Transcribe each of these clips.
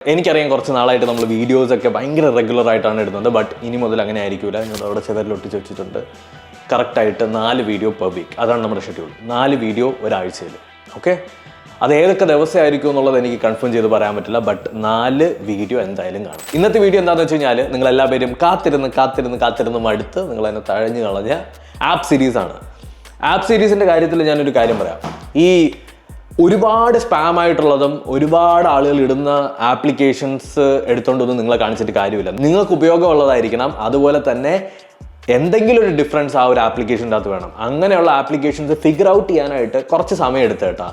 എനിക്കറിയാം കുറച്ച് നാളായിട്ട് നമ്മൾ വീഡിയോസൊക്കെ ഭയങ്കര റെഗുലറായിട്ടാണ് ഇടുന്നത്. ബട്ട് ഇനി മുതൽ അങ്ങനെ ആയിരിക്കില്ല. ഞങ്ങൾ അവിടെ ചെവരിലൊട്ടിച്ച് വെച്ചിട്ടുണ്ട് കറക്റ്റായിട്ട് 4 വീഡിയോ പെർ വീക്ക്. അതാണ് നമ്മുടെ ഷെഡ്യൂൾ. 4 വീഡിയോ ഒരാഴ്ചയിൽ. ഓക്കെ, അത് ഏതൊക്കെ ദിവസമായിരിക്കും എന്നുള്ളത് എനിക്ക് കൺഫേം ചെയ്ത് പറയാൻ പറ്റില്ല. ബട്ട് 4 വീഡിയോ എന്തായാലും കാണും. ഇന്നത്തെ വീഡിയോ എന്താണെന്ന് വെച്ച് കഴിഞ്ഞാൽ നിങ്ങളെല്ലാ പേരും കാത്തിരുന്ന് മടുത്ത് നിങ്ങളതിനെ തഴഞ്ഞു കളഞ്ഞ ആപ്പ് സീരീസാണ്. ആപ്പ് സീരീസിൻ്റെ കാര്യത്തിൽ ഞാനൊരു കാര്യം പറയാം. ഈ ഒരുപാട് സ്പാം ആയിട്ടുള്ളതും ഒരുപാട് ആളുകൾ ഇടുന്ന ആപ്ലിക്കേഷൻസ് എടുത്തുകൊണ്ടൊന്നും നിങ്ങളെ കാണിച്ചിട്ട് കാര്യമില്ല. നിങ്ങൾക്ക് ഉപയോഗമുള്ളതായിരിക്കണം. അതുപോലെ തന്നെ എന്തെങ്കിലും ഒരു ഡിഫറൻസ് ആ ഒരു ആപ്ലിക്കേഷൻ്റെ അകത്ത് വേണം. അങ്ങനെയുള്ള ആപ്ലിക്കേഷൻസ് ഫിഗർ ഔട്ട് ചെയ്യാനായിട്ട് കുറച്ച് സമയം എടുത്തു കേട്ടോ.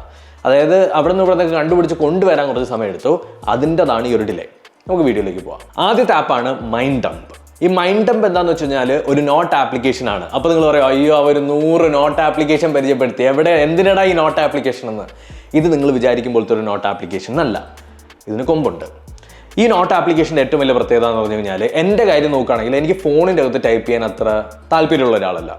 അതായത് അവിടെ നിന്ന് ഇവിടെ നിന്നൊക്കെ കണ്ടുപിടിച്ച് കൊണ്ടുവരാൻ കുറച്ച് സമയം എടുത്തു. അതിൻ്റെതാണ് ഈ ഒരു ഡിലേ. നമുക്ക് വീഡിയോയിലേക്ക് പോവാം. ആദ്യത്തെ ആപ്പാണ് മൈൻഡ് ഡംപ്. ഈ മൈൻഡ് ഡംപ് എന്താണെന്ന് വെച്ച് കഴിഞ്ഞാൽ ഒരു നോട്ട് ആപ്ലിക്കേഷൻ ആണ്. അപ്പോൾ നിങ്ങൾ പറയും, അയ്യോ അവർ 100 നോട്ട് ആപ്ലിക്കേഷൻ പരിചയപ്പെടുത്തി, എന്തിനാടാ ഈ നോട്ട് ആപ്ലിക്കേഷൻ എന്ന്. ഇത് നിങ്ങൾ വിചാരിക്കുമ്പോഴത്തെ ഒരു നോട്ട് ആപ്ലിക്കേഷൻ അല്ല, ഇതിന് കൊമ്പുണ്ട്. ഈ നോട്ട് ആപ്ലിക്കേഷൻ്റെ ഏറ്റവും വലിയ പ്രത്യേകത എന്ന് പറഞ്ഞു കഴിഞ്ഞാൽ, എൻ്റെ കാര്യം നോക്കുകയാണെങ്കിൽ എനിക്ക് ഫോണിൻ്റെ അകത്ത് ടൈപ്പ് ചെയ്യാൻ അത്ര താല്പര്യമുള്ള ഒരാളല്ല.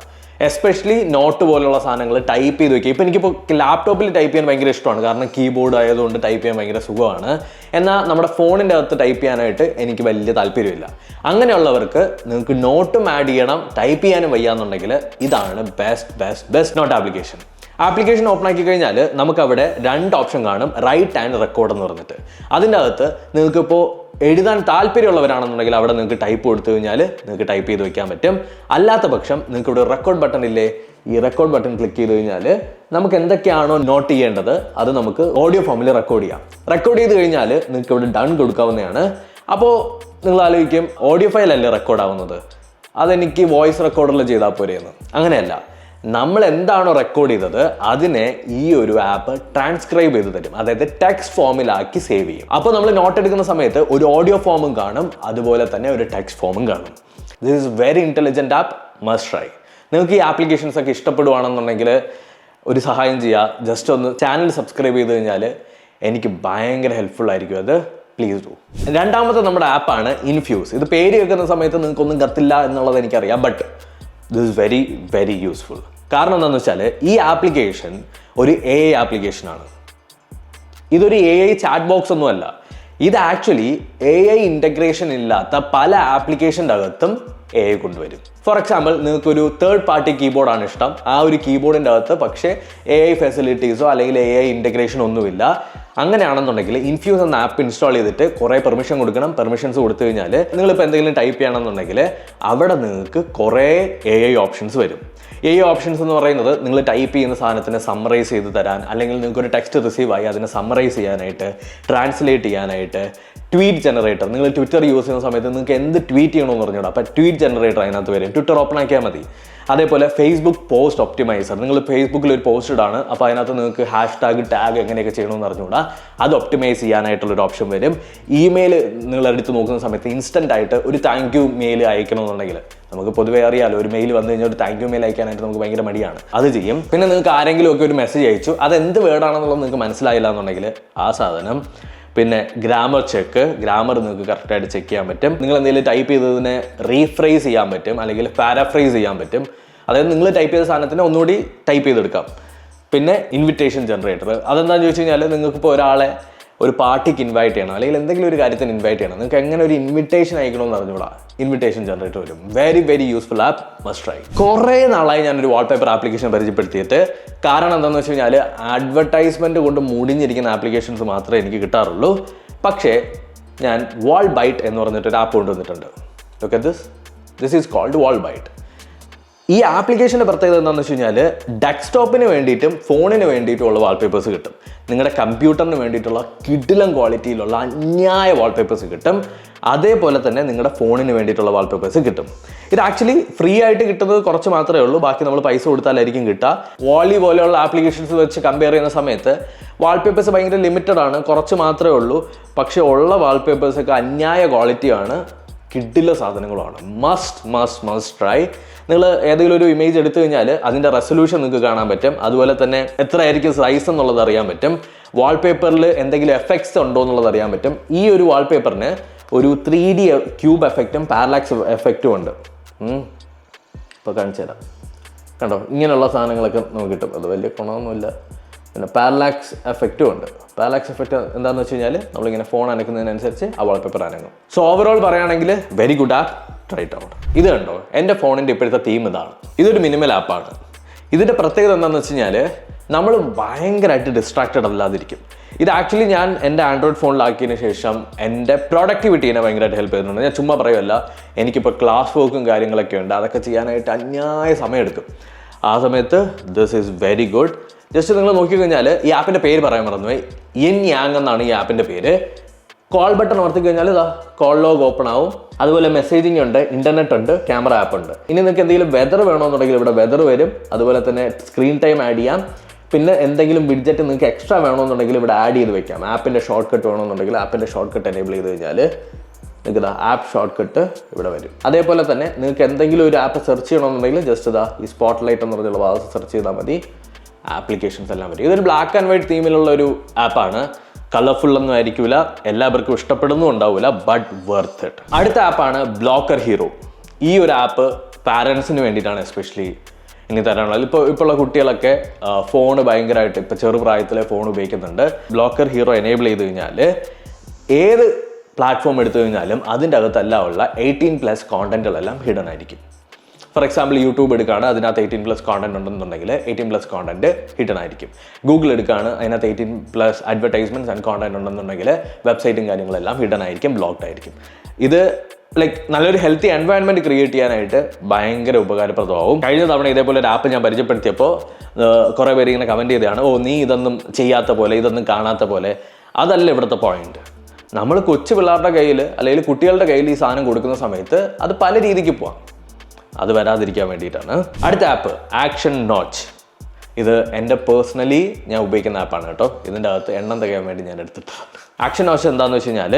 എസ്പെഷ്യലി നോട്ട് പോലുള്ള സാധനങ്ങൾ ടൈപ്പ് ചെയ്ത് വയ്ക്കുക. ഇപ്പോൾ എനിക്കിപ്പോൾ ലാപ്ടോപ്പിൽ ടൈപ്പ് ചെയ്യാൻ ഭയങ്കര ഇഷ്ടമാണ്, കാരണം കീബോർഡ് ആയതുകൊണ്ട് ടൈപ്പ് ചെയ്യാൻ ഭയങ്കര സുഖമാണ്. എന്നാൽ നമ്മുടെ ഫോണിൻ്റെ അകത്ത് ടൈപ്പ് ചെയ്യാനായിട്ട് എനിക്ക് വലിയ താല്പര്യമില്ല. അങ്ങനെയുള്ളവർക്ക് നിങ്ങൾക്ക് നോട്ടും ആഡ് ചെയ്യണം, ടൈപ്പ് ചെയ്യാനും വയ്യാന്നുണ്ടെങ്കിൽ ഇതാണ് best note application. Application open ആക്കി കഴിഞ്ഞാൽ നമുക്കവിടെ 2 ഓപ്ഷൻ കാണും, റൈറ്റ് ആൻഡ് റെക്കോർഡ് എന്ന് പറഞ്ഞിട്ട്. അതിൻ്റെ അകത്ത് നിങ്ങൾക്കിപ്പോൾ എഴുതാൻ താല്പര്യമുള്ളവരാണെന്നുണ്ടെങ്കിൽ അവിടെ നിങ്ങൾക്ക് ടൈപ്പ് കൊടുത്തു കഴിഞ്ഞാൽ നിങ്ങൾക്ക് ടൈപ്പ് ചെയ്ത് വെക്കാൻ പറ്റും. അല്ലാത്ത പക്ഷം നിങ്ങൾക്ക് ഇവിടെ റെക്കോർഡ് ബട്ടൺ ഇല്ലേ, ഈ റെക്കോർഡ് ബട്ടൺ ക്ലിക്ക് ചെയ്ത് കഴിഞ്ഞാൽ നമുക്ക് എന്തൊക്കെയാണോ നോട്ട് ചെയ്യേണ്ടത് അത് നമുക്ക് ഓഡിയോ ഫോമിൽ റെക്കോർഡ് ചെയ്യാം. റെക്കോർഡ് ചെയ്ത് കഴിഞ്ഞാൽ നിങ്ങൾക്ക് ഇവിടെ ഡൺ കൊടുക്കാവുന്നതാണ്. അപ്പോൾ നിങ്ങൾ ആലോചിക്കും, ഓഡിയോ ഫയൽ അല്ലേ റെക്കോർഡ് ആവുന്നത്, അതെനിക്ക് വോയിസ് റെക്കോർഡറിൽ ചെയ്താൽ പോരെയെന്ന്. അങ്ങനെയല്ല, നമ്മൾ എന്താണോ റെക്കോർഡ് ചെയ്തത് അതിനെ ഈ ഒരു ആപ്പ് ട്രാൻസ്ക്രൈബ് ചെയ്ത് തരും. അതായത് ടെക്സ്റ്റ് ഫോമിലാക്കി സേവ് ചെയ്യും. അപ്പോൾ നമ്മൾ നോട്ട് എടുക്കുന്ന സമയത്ത് ഒരു ഓഡിയോ ഫോമും കാണും, അതുപോലെ തന്നെ ഒരു ടെക്സ്റ്റ് ഫോമും കാണും. This is very intelligent app, must try. നിങ്ങൾക്ക് ഈ ആപ്ലിക്കേഷൻസ് ഒക്കെ ഇഷ്ടപ്പെടുവാണെന്നുണ്ടെങ്കിൽ ഒരു സഹായം ചെയ്യുക, ജസ്റ്റ് ഒന്ന് ചാനൽ സബ്സ്ക്രൈബ് ചെയ്ത് കഴിഞ്ഞാൽ എനിക്ക് ഭയങ്കര ഹെൽപ്ഫുൾ ആയിരിക്കും. അത് പ്ലീസ് ഡു. രണ്ടാമത്തെ നമ്മുടെ ആപ്പാണ് ഇൻഫ്യൂസ്. ഇത് പേര് കേൾക്കുന്ന സമയത്ത് നിങ്ങൾക്കൊന്നും കത്തില്ല എന്നുള്ളത് എനിക്കറിയാം, but this is very useful. കാരണം എന്താണെന്ന് വെച്ചാൽ ഈ ആപ്ലിക്കേഷൻ ഒരു AI ആപ്ലിക്കേഷനാണ്. ഇതൊരു AI ചാറ്റ് ബോക്സ് ഒന്നുമല്ല. ഇത് ആക്ച്വലി AI ഇൻ്റഗ്രേഷൻ ഇല്ലാത്ത പല ആപ്ലിക്കേഷൻ്റെ അകത്തും AI കൊണ്ടുവരും. ഫോർ എക്സാമ്പിൾ, നിങ്ങൾക്കൊരു തേർഡ് പാർട്ടി കീബോർഡാണ് ഇഷ്ടം. ആ ഒരു കീബോർഡിൻ്റെ അകത്ത് പക്ഷേ AI ഫെസിലിറ്റീസോ അല്ലെങ്കിൽ AI ഇൻ്റഗ്രേഷൻ ഒന്നുമില്ല. അങ്ങനെയാണെന്നുണ്ടെങ്കിൽ ഇൻഫ്യൂസ് എന്ന ആപ്പ് ഇൻസ്റ്റാൾ ചെയ്തിട്ട് കുറേ പെർമിഷൻ കൊടുക്കണം. പെർമിഷൻസ് കൊടുത്തു കഴിഞ്ഞാൽ നിങ്ങളിപ്പോൾ എന്തെങ്കിലും ടൈപ്പ് ചെയ്യണമെന്നുണ്ടെങ്കിൽ അവിടെ നിങ്ങൾക്ക് കുറേ AI ഓപ്ഷൻസ് വരും. AI ഓപ്ഷൻസ് എന്ന് പറയുന്നത് നിങ്ങൾ ടൈപ്പ് ചെയ്യുന്ന സാധനത്തിന് സമ്മറൈസ് ചെയ്ത് തരാൻ, അല്ലെങ്കിൽ നിങ്ങൾക്കൊരു ടെക്സ്റ്റ് റിസീവ് ആയി അതിനെ സമ്മറൈസ് ചെയ്യാനായിട്ട്, ട്രാൻസ്ലേറ്റ് ചെയ്യാനായിട്ട്, ട്വീറ്റ് ജനറേറ്റർ. നിങ്ങൾ ട്വിറ്റർ യൂസ് ചെയ്യുന്ന സമയത്ത് നിങ്ങൾക്ക് എന്ത് ട്വീറ്റ് ചെയ്യണമെന്ന് പറഞ്ഞോളൂ, അപ്പോൾ ട്വീറ്റ് ജനറേറ്റർ അതിനകത്ത് വരും. ട്വിറ്റർ ഓപ്പൺ ആക്കിയാൽ മതി. അതേപോലെ ഫേസ്ബുക്ക് പോസ്റ്റ് ഒപ്റ്റിമൈസർ. നിങ്ങൾ ഫേസ്ബുക്കിൽ ഒരു പോസ്റ്റ് ഇടാണ്, അപ്പോൾ അതിനകത്ത് നിങ്ങൾക്ക് #ടാഗ് എങ്ങനെയൊക്കെ ചെയ്യണമെന്ന് അറിഞ്ഞുകൂടാ, അത് ഒപ്റ്റിമൈസ് ചെയ്യാനായിട്ടുള്ളൊരു ഓപ്ഷൻ വരും. ഇമെയിൽ നിങ്ങൾ എടുത്ത് നോക്കുന്ന സമയത്ത് ഇൻസ്റ്റൻ്റ് ആയിട്ട് ഒരു താങ്ക് യു മെയിൽ അയക്കണമെന്നുണ്ടെങ്കിൽ, നമുക്ക് പൊതുവേ അറിയാലോ, ഒരു മെയിൽ വന്നു കഴിഞ്ഞാൽ ഒരു താങ്ക് യു മെയിൽ അയക്കാനായിട്ട് നമുക്ക് ഭയങ്കര മടിയാണ്. അത് ചെയ്യും. പിന്നെ നിങ്ങൾക്ക് ആരെങ്കിലും ഒക്കെ ഒരു മെസ്സേജ് അയച്ചു, അത് എന്ത് വേർഡാണെന്നുള്ളത് നിങ്ങൾക്ക് മനസ്സിലായില്ല എന്നുണ്ടെങ്കിൽ ആ സാധനം. പിന്നെ ഗ്രാമർ നിങ്ങൾക്ക് കറക്റ്റായിട്ട് ചെക്ക് ചെയ്യാൻ പറ്റും. നിങ്ങൾ എന്തെങ്കിലും ടൈപ്പ് ചെയ്തതിനെ റീഫ്രൈസ് ചെയ്യാൻ പറ്റും, അല്ലെങ്കിൽ പാരാഫ്രൈസ് ചെയ്യാൻ പറ്റും. അതായത് നിങ്ങൾ ടൈപ്പ് ചെയ്ത സാധനത്തിന് ഒന്നുകൂടി ടൈപ്പ് ചെയ്തെടുക്കാം. പിന്നെ ഇൻവിറ്റേഷൻ ജനറേറ്റർ. അതെന്താണെന്ന് ചോദിച്ചു കഴിഞ്ഞാൽ, നിങ്ങൾക്കിപ്പോൾ ഒരാളെ ഒരു പാർട്ടിക്ക് ഇൻവൈറ്റ് ചെയ്യണം, അല്ലെങ്കിൽ എന്തെങ്കിലും ഒരു കാര്യത്തിന് ഇൻവൈറ്റ് ചെയ്യണം, നിങ്ങൾക്ക് എങ്ങനെ ഒരു ഇൻവിറ്റേഷൻ അയക്കണമെന്ന് അറിഞ്ഞൂടാ, ഇൻവിറ്റേഷൻ ജനറേറ്റർ വരും. Very useful app, must try. കുറേ നാളായി ഞാനൊരു വാൾപേപ്പർ ആപ്ലിക്കേഷൻ പരിചയപ്പെടുത്തിയിട്ട്. കാരണം എന്താണെന്ന് വെച്ച് കഴിഞ്ഞാൽ, അഡ്വർടൈസ്മെൻറ്റ് കൊണ്ട് മൂടിഞ്ഞിരിക്കുന്ന ആപ്ലിക്കേഷൻസ് മാത്രമേ എനിക്ക് കിട്ടാറുള്ളൂ. പക്ഷേ ഞാൻ വാൾബൈറ്റ് എന്ന് പറഞ്ഞിട്ടൊരു ആപ്പ് കൊണ്ടുവന്നിട്ടുണ്ട്. Look at this is called Wallbite. ഈ ആപ്ലിക്കേഷൻ്റെ പ്രത്യേകത എന്താണെന്ന് വെച്ച് കഴിഞ്ഞാൽ, ഡെസ്ക്ടോപ്പിന് വേണ്ടിയിട്ടും ഫോണിന് വേണ്ടിയിട്ടുള്ള വാൾപേപ്പേഴ്സ് കിട്ടും. നിങ്ങളുടെ കമ്പ്യൂട്ടറിന് വേണ്ടിയിട്ടുള്ള കിടിലം ക്വാളിറ്റിയിലുള്ള അന്യായ വാൾപേപ്പേഴ്സ് കിട്ടും. അതേപോലെ തന്നെ നിങ്ങളുടെ ഫോണിന് വേണ്ടിയിട്ടുള്ള വാൾപേപ്പേഴ്സ് കിട്ടും. ഇത് ആക്ച്വലി ഫ്രീ ആയിട്ട് കിട്ടുന്നത് കുറച്ച് മാത്രമേ ഉള്ളൂ, ബാക്കി നമ്മൾ പൈസ കൊടുത്താലായിരിക്കും കിട്ടുക. വോളി പോലെയുള്ള ആപ്ലിക്കേഷൻസ് വെച്ച് കമ്പയർ ചെയ്യുന്ന സമയത്ത് വാൾപേപ്പേഴ്സ് ഭയങ്കര ലിമിറ്റഡ് ആണ്, കുറച്ച് മാത്രമേ ഉള്ളൂ. പക്ഷേ ഉള്ള വാൾപേപ്പേഴ്സൊക്കെ അന്യായ ക്വാളിറ്റിയാണ്, കിടില സാധനങ്ങളുമാണ്. Must try. നിങ്ങൾ ഏതെങ്കിലും ഒരു ഇമേജ് എടുത്തു കഴിഞ്ഞാൽ അതിൻ്റെ റെസൊല്യൂഷൻ നിങ്ങൾക്ക് കാണാൻ പറ്റും. അതുപോലെ തന്നെ എത്രയായിരിക്കും സൈസ് എന്നുള്ളത് അറിയാൻ പറ്റും. വാൾപേപ്പറിൽ എന്തെങ്കിലും എഫക്ട്സ് ഉണ്ടോ എന്നുള്ളത് അറിയാൻ പറ്റും. ഈ ഒരു വാൾപേപ്പറിന് ഒരു 3D ക്യൂബ് എഫക്റ്റും പാരലാക്സ് എഫക്റ്റും ഉണ്ട്. ഇപ്പോൾ കാണിച്ചു തരാം. കണ്ടോ, ഇങ്ങനെയുള്ള സാധനങ്ങളൊക്കെ നമുക്ക് കിട്ടും. അത് വലിയ ഗുണമൊന്നുമില്ല, പിന്നെ പാരലാക്സ് എഫക്റ്റും ഉണ്ട്. പാരലാക്സ് എഫക്റ്റ് എന്താണെന്ന് വെച്ച് കഴിഞ്ഞാൽ നമ്മളിങ്ങനെ ഫോൺ അനക്കുന്നതിനനുസരിച്ച് ആ വാൾപേപ്പർ അനങ്ങും. സോ ഓവറോൾ പറയുകയാണെങ്കിൽ very good app, try it out. ഇത് കണ്ടോ, എൻ്റെ ഫോണിൻ്റെ ഇപ്പോഴത്തെ തീം ഇതാണ്. ഇതൊരു മിനിമൽ ആപ്പാണ്. ഇതിൻ്റെ പ്രത്യേകത എന്താണെന്ന് വെച്ച് കഴിഞ്ഞാൽ നമ്മൾ ഭയങ്കരമായിട്ട് ഡിസ്ട്രാക്റ്റഡ് അല്ലാതിരിക്കും. ഇത് ആക്ച്വലി ഞാൻ എൻ്റെ ആൻഡ്രോയിഡ് ഫോണിലാക്കിയതിന് ശേഷം എൻ്റെ പ്രൊഡക്ടിവിറ്റീനെ ഭയങ്കരമായിട്ട് ഹെൽപ്പ് ചെയ്യുന്നുണ്ട്. ഞാൻ ചുമ്മാ പറയുമല്ല, എനിക്കിപ്പോൾ ക്ലാസ് വർക്കും കാര്യങ്ങളൊക്കെ ഉണ്ട്, അതൊക്കെ ചെയ്യാനായിട്ട് അന്യായ സമയമെടുക്കും. ആ സമയത്ത് this is very good. Just നിങ്ങൾ നോക്കിക്കഴിഞ്ഞാൽ ഈ ആപ്പിൻ്റെ പേര് പറയാൻ മറന്നുപോയി, യാങ് എന്നാണ് ഈ ആപ്പിൻ്റെ പേര്. കോൾ ബട്ടൺ ഓർത്തി കഴിഞ്ഞാൽ ഇതാ കോൾ ലോഗ് ഓപ്പൺ ആവും. അതുപോലെ മെസ്സേജിങ് ഉണ്ട്, ഇൻ്റർനെറ്റ് ഉണ്ട്, ക്യാമറ ആപ്പ് ഉണ്ട്. ഇനി നിങ്ങൾക്ക് എന്തെങ്കിലും വെതർ വേണമെന്നുണ്ടെങ്കിൽ ഇവിടെ വെതർ വരും. അതുപോലെ തന്നെ സ്ക്രീൻ ടൈം ആഡ് ചെയ്യാം. പിന്നെ എന്തെങ്കിലും വിഡ്ജറ്റ് നിങ്ങൾക്ക് എക്സ്ട്രാ വേണമെന്നുണ്ടെങ്കിൽ ഇവിടെ ആഡ് ചെയ്ത് വെക്കാം. ആപ്പിൻ്റെ ഷോർട്ട് കട്ട് വേണമെന്നുണ്ടെങ്കിൽ ആപ്പിൻ്റെ ഷോർട്ട് കട്ട് എനേബിൾ ചെയ്ത് കഴിഞ്ഞാൽ നിങ്ങൾക്ക് ഇതാ ആപ്പ് ഷോർട്ട് കട്ട് ഇവിടെ വരും. അതേപോലെ തന്നെ നിങ്ങൾക്ക് എന്തെങ്കിലും ഒരു ആപ്പ് സെർച്ച് ചെയ്യണമെന്നുണ്ടെങ്കിൽ ജസ്റ്റ് ഇതാ ഈ സ്പോട്ട് ലൈറ്റ് എന്ന് പറഞ്ഞുള്ള ഭാഗത്ത് സെർച്ച് ചെയ്താൽ മതി, ആപ്ലിക്കേഷൻസ് എല്ലാം വരും. ഇതൊരു ബ്ലാക്ക് ആൻഡ് വൈറ്റ് തീമിലുള്ള ഒരു ആപ്പാണ്. കളർഫുൾ ഒന്നും ആയിരിക്കില്ല, എല്ലാവർക്കും ഇഷ്ടപ്പെടുന്നും ഉണ്ടാവില്ല, ബട്ട് വർത്ത് ഇറ്റ്. അടുത്ത ആപ്പാണ് ബ്ലോക്കർ ഹീറോ. ഈ ഒരു ആപ്പ് പാരൻസിന് വേണ്ടിയിട്ടാണ് എസ്പെഷ്യലി ഇനി തരാനുള്ളത്. ഇപ്പോൾ ഉള്ള കുട്ടികളൊക്കെ ഫോൺ ഭയങ്കരമായിട്ട് ഇപ്പോൾ ചെറുപ്രായത്തിലെ ഫോൺ ഉപയോഗിക്കുന്നുണ്ട്. ബ്ലോക്കർ ഹീറോ എനേബിൾ ചെയ്ത് കഴിഞ്ഞാൽ ഏത് പ്ലാറ്റ്ഫോം എടുത്തു കഴിഞ്ഞാലും അതിൻ്റെ അകത്തെല്ലാം ഉള്ള 18+ കോണ്ടന്റുകളെല്ലാം ഹിഡൻ ആയിരിക്കും. ഫോർ എക്സാമ്പിൾ യൂട്യൂബ് എടുക്കുകയാണ്, അതിനകത്ത് 18+ കോണ്ടന്റ് ഉണ്ടെന്നുണ്ടെങ്കിൽ 18+ കോണ്ടന്റ് ഹിഡൻ ആയിരിക്കും. ഗൂഗിൾ എടുക്കുകയാണ്, അതിനകത്ത് 18+ അഡ്വർടൈസ്മെൻറ്റ്സ് ആൻഡ് കോണ്ടന്റ് ഉണ്ടെന്നുണ്ടെങ്കിൽ വെബ്സൈറ്റും കാര്യങ്ങളെല്ലാം ഹിഡൻ ആയിരിക്കും, ബ്ലോക്ക്ഡ് ആയിരിക്കും. ഇത് നല്ലൊരു ഹെൽത്തി എൻവയൺമെൻറ്റ് ക്രിയേറ്റ് ചെയ്യാനായിട്ട് ഭയങ്കര ഉപകാരപ്രദമാവും. കഴിഞ്ഞ തവണ ഇതേപോലെ ഒരു ആപ്പ് ഞാൻ പരിചയപ്പെടുത്തിയപ്പോൾ കുറേ പേര് ഇങ്ങനെ കമൻറ്റ് ചെയ്തതാണ്, ഓ നീ ഇതൊന്നും ചെയ്യാത്ത പോലെ, ഇതൊന്നും കാണാത്ത പോലെ. അതല്ല ഇവിടുത്തെ പോയിന്റ്. നമ്മൾ കൊച്ചു പിള്ളേരുടെ കയ്യിൽ അല്ലെങ്കിൽ കുട്ടികളുടെ കയ്യിൽ ഈ സാധനം കൊടുക്കുന്ന സമയത്ത് അത് പല രീതിക്ക് പോവാം. അത് വരാതിരിക്കാൻ വേണ്ടിയിട്ടാണ്. അടുത്ത ആപ്പ് ആക്ഷൻ നോച്ച്. ഇത് എൻ്റെ പേഴ്സണലി ഞാൻ ഉപയോഗിക്കുന്ന ആപ്പാണ് കേട്ടോ. ഇതിൻ്റെ അകത്ത് എണ്ണം തികയാൻ വേണ്ടി ഞാൻ എടുത്തിട്ടാണ്. ആക്ഷൻ നോച്ച് എന്താണെന്ന് വെച്ച് കഴിഞ്ഞാൽ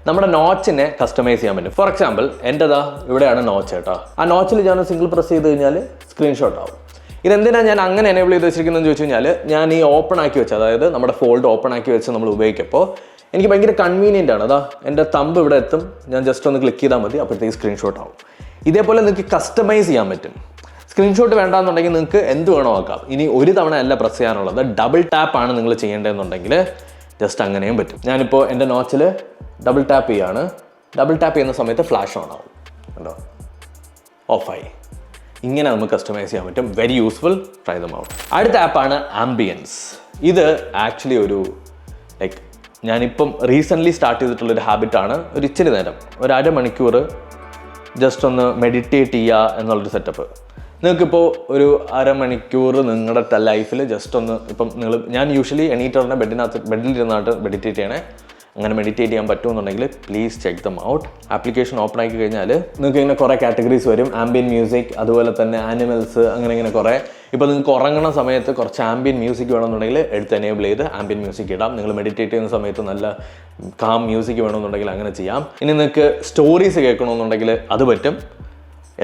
നമ്മുടെ നോച്ചിനെ കസ്റ്റമൈസ് ചെയ്യാൻ പറ്റും. ഫോർ എക്സാമ്പിൾ എൻ്റെതാ ഇവിടെയാണ് നോച്ച് കേട്ടോ. ആ നോച്ചിൽ ഞാൻ സിംഗിൾ പ്രസ് ചെയ്ത് കഴിഞ്ഞാൽ സ്ക്രീൻഷോട്ട് ആവും. ഇതെന്തിനാണ് ഞാൻ അങ്ങനെ എനേബിൾ ചെയ്ത് വെച്ചിരിക്കുന്നതെന്ന് ചോദിച്ചു കഴിഞ്ഞാൽ ഞാൻ ഈ ഓപ്പൺ ആക്കി വെച്ച്, അതായത് നമ്മുടെ ഫോൾഡ് ഓപ്പൺ ആക്കി വെച്ച് നമ്മൾ ഉപയോഗിക്കുമ്പോൾ എനിക്ക് ഭയങ്കര കൺവീനിയൻ്റ് ആണ്. അതാ എൻ്റെ തമ്പ് ഇവിടെ എത്തും, ഞാൻ ജസ്റ്റ് ഒന്ന് ക്ലിക്ക് ചെയ്താൽ മതി, അപ്പോഴത്തേക്ക് സ്ക്രീൻഷോട്ട് ആവും. ഇതേപോലെ നിങ്ങൾക്ക് കസ്റ്റമൈസ് ചെയ്യാൻ പറ്റും. സ്ക്രീൻഷോട്ട് വേണ്ടാന്നുണ്ടെങ്കിൽ നിങ്ങൾക്ക് എന്ത് വേണോ ആക്കാം. ഇനി ഒരു തവണ അല്ല പ്രസ് ചെയ്യാനുള്ളത്, ഡബിൾ ടാപ്പാണ് നിങ്ങൾ ചെയ്യേണ്ടതെന്നുണ്ടെങ്കിൽ ജസ്റ്റ് അങ്ങനെയും പറ്റും. ഞാനിപ്പോൾ എൻ്റെ നോച്ചിൽ ഡബിൾ ടാപ്പ് ചെയ്യാണ്. ഡബിൾ ടാപ്പ് ചെയ്യുന്ന സമയത്ത് ഫ്ലാഷ് ഓൺ ആവും, കണ്ടോ, ഓഫായി. ഇങ്ങനെ നമുക്ക് കസ്റ്റമൈസ് ചെയ്യാൻ പറ്റും. Very useful, try them out. അടുത്ത ആപ്പാണ് ആംബിയൻസ്. ഇത് ആക്ച്വലി ഒരു ഞാനിപ്പം റീസെൻ്റ്ലി സ്റ്റാർട്ട് ചെയ്തിട്ടുള്ളൊരു ഹാബിറ്റാണ്. ഒരു ഇച്ചിരി നേരം, ഒരു അരമണിക്കൂർ ജസ്റ്റ് ഒന്ന് മെഡിറ്റേറ്റ് ചെയ്യുക എന്നുള്ളൊരു സെറ്റപ്പ്. നിങ്ങൾക്കിപ്പോൾ ഒരു അരമണിക്കൂർ നിങ്ങളുടെ ലൈഫിൽ ജസ്റ്റ് ഒന്ന് ഇപ്പം ഞാൻ യൂഷ്വലി എണീറ്ററിനെ ബെഡിലിരുന്നായിട്ട് മെഡിറ്റേറ്റ് ചെയ്യണേ. അങ്ങനെ മെഡിറ്റേറ്റ് ചെയ്യാൻ പറ്റുമെന്നുണ്ടെങ്കിൽ please check them out. Application open ആക്കി കഴിഞ്ഞാൽ നിങ്ങൾക്ക് ഇങ്ങനെ കുറേ കാറ്റഗറീസ് വരും. ആംബിയൻ മ്യൂസിക്, അതുപോലെ തന്നെ ആനിമൽസ്, അങ്ങനെ കുറേ. ഇപ്പോൾ നിങ്ങൾക്ക് ഉറങ്ങുന്ന സമയത്ത് കുറച്ച് ആംബിയൻ മ്യൂസിക് വേണമെന്നുണ്ടെങ്കിൽ എടുത്ത് എനേബിൾ ചെയ്ത് ആംബിയൻ മ്യൂസിക് ഇടാം. നിങ്ങൾ മെഡിറ്റേറ്റ് ചെയ്യുന്ന സമയത്ത് നല്ല കാം മ്യൂസിക് വേണമെന്നുണ്ടെങ്കിൽ അങ്ങനെ ചെയ്യാം. ഇനി നിങ്ങൾക്ക് സ്റ്റോറീസ് കേൾക്കണമെന്നുണ്ടെങ്കിൽ അത് പറ്റും.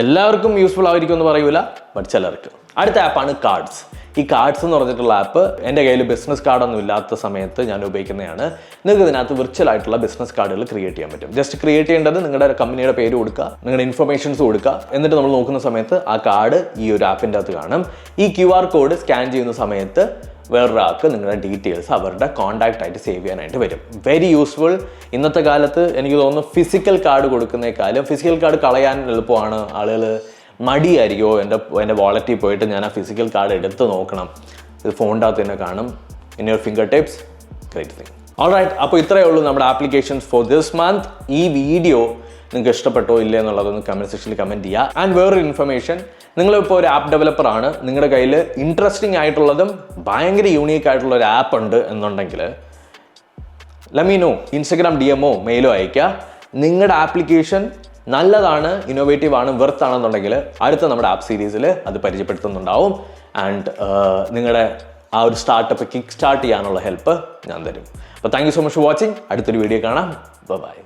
എല്ലാവർക്കും യൂസ്ഫുൾ ആയിരിക്കും എന്ന് പറയൂല, ബട്ട് ചിലർക്ക്. അടുത്ത ആപ്പാണ് കാർഡ്സ്. ഈ കാർഡ്സ് എന്ന് പറഞ്ഞിട്ടുള്ള ആപ്പ് എൻ്റെ കയ്യിൽ ബിസിനസ് കാർഡൊന്നും ഇല്ലാത്ത സമയത്ത് ഞാൻ ഉപയോഗിക്കുന്നതാണ്. നിങ്ങൾക്ക് ഇതിനകത്ത് വിർച്വൽ ആയിട്ടുള്ള ബിസിനസ് കാർഡുകൾ ക്രിയേറ്റ് ചെയ്യാൻ പറ്റും. ജസ്റ്റ് ക്രിയേറ്റ് ചെയ്യേണ്ടത് നിങ്ങളുടെ കമ്പനിയുടെ പേര് കൊടുക്കുക, നിങ്ങളുടെ ഇൻഫർമേഷൻസ് കൊടുക്കുക. എന്നിട്ട് നമ്മൾ നോക്കുന്ന സമയത്ത് ആ കാർഡ് ഈ ഒരു ആപ്പിൻ്റെ അകത്ത് കാണും. ഈ QR കോഡ് സ്കാൻ ചെയ്യുന്ന സമയത്ത് വേറൊരാൾക്ക് നിങ്ങളുടെ ഡീറ്റെയിൽസ് അവരുടെ കോൺടാക്റ്റ് ആയിട്ട് സേവ് ചെയ്യാനായിട്ട് വരും. Very useful. ഇന്നത്തെ കാലത്ത് എനിക്ക് തോന്നുന്നു ഫിസിക്കൽ കാർഡ് കൊടുക്കുന്നേക്കാളും ഫിസിക്കൽ കാർഡ് കളയാൻ എളുപ്പമാണ്. ആളുകൾ മടിയായിരിക്കുമോ, എൻ്റെ വാളറ്റിൽ പോയിട്ട് ഞാൻ ആ ഫിസിക്കൽ കാർഡ് എടുത്ത് നോക്കണം. ഇത് ഫോണിൻ്റെ അകത്ത് തന്നെ കാണും. In your finger tips, great thing. Alright, അപ്പോൾ ഇത്രയേ ഉള്ളൂ നമ്മുടെ ആപ്ലിക്കേഷൻസ് ഫോർ ദിസ് മന്ത്. ഈ വീഡിയോ നിങ്ങൾക്ക് ഇഷ്ടപ്പെട്ടോ ഇല്ലേ എന്നുള്ളതൊന്ന് കമൻറ്റ് സെക്ഷനിൽ കമൻറ്റ് ചെയ്യുക. ആൻഡ് വേറൊരു ഇൻഫർമേഷൻ, നിങ്ങളിപ്പോൾ ഒരു ആപ്പ് ഡെവലപ്പറാണ്, നിങ്ങളുടെ കയ്യിൽ ഇൻട്രസ്റ്റിംഗ് ആയിട്ടുള്ളതും ഭയങ്കര യൂണീക്ക് ആയിട്ടുള്ള ഒരു ആപ്പ് ഉണ്ട് എന്നുണ്ടെങ്കിൽ ലെറ്റ് മീ നോ. ഇൻസ്റ്റഗ്രാം DMോ മെയിലോ അയയ്ക്കുക. നിങ്ങളുടെ ആപ്ലിക്കേഷൻ നല്ലതാണ്, ഇന്നോവേറ്റീവ് ആണ്, വെർത്ത് ആണെന്നുണ്ടെങ്കിൽ അടുത്ത നമ്മുടെ ആപ്പ് സീരീസിൽ അത് പരിചയപ്പെടുത്തുന്നുണ്ടാവും. ആൻഡ് നിങ്ങളുടെ ആ ഒരു സ്റ്റാർട്ടപ്പ് കിക്ക് സ്റ്റാർട്ട് ചെയ്യാനുള്ള ഹെൽപ്പ് ഞാൻ തരും. അപ്പോൾ thank you so much for watching. അടുത്തൊരു വീഡിയോ കാണാം. ബൈ.